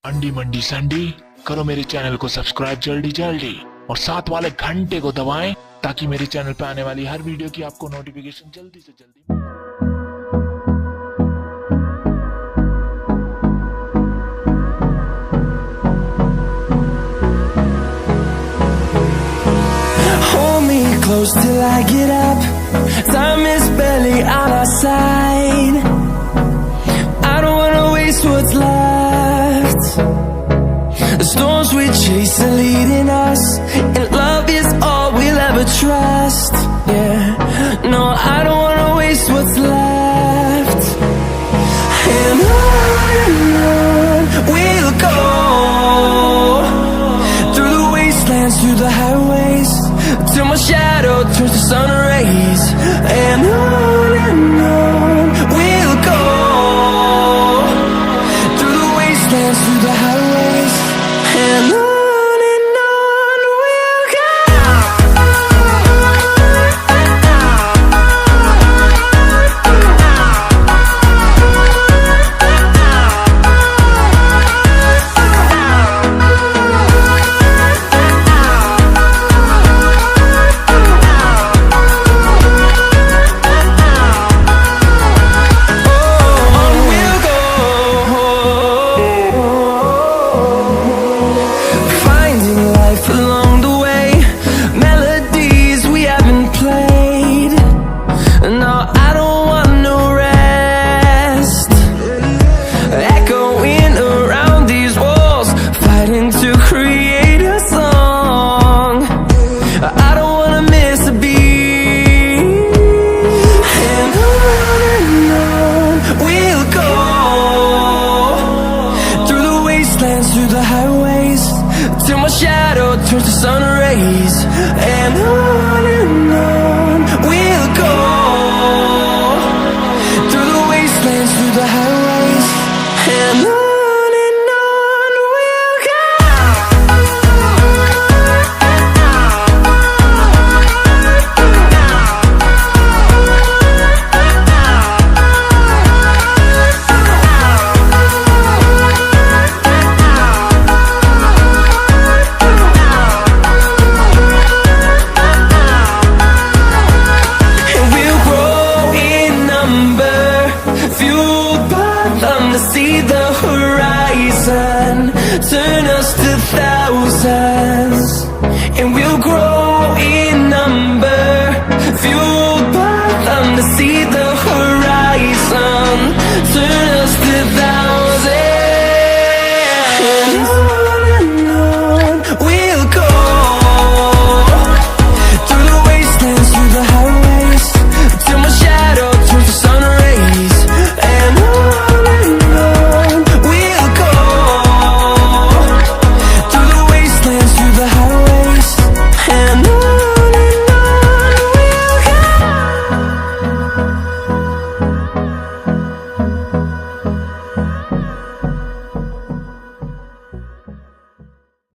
अंडी मंडी संडी करो मेरे चैनल को सब्सक्राइब जल्दी जल्दी और साथ वाले घंटे को दबाएं ताकि मेरे चैनल पे आने वाली हर वीडियो की आपको नोटिफिकेशन जल्दी से जल्दी। Hold me close till I get up. Time is barely on our side. I don't wanna waste what's left. The storms we chase are leading us, and love is all we'll ever trust. Yeah, no, I don't wanna waste what's left. And on we'll go, through the wastelands, through the highways, till my shadow turns to sun rays. And on we'll go, through the wastelands, through the highways, and on we'll go. Through the highways, till my shadow turns to sun rays. And on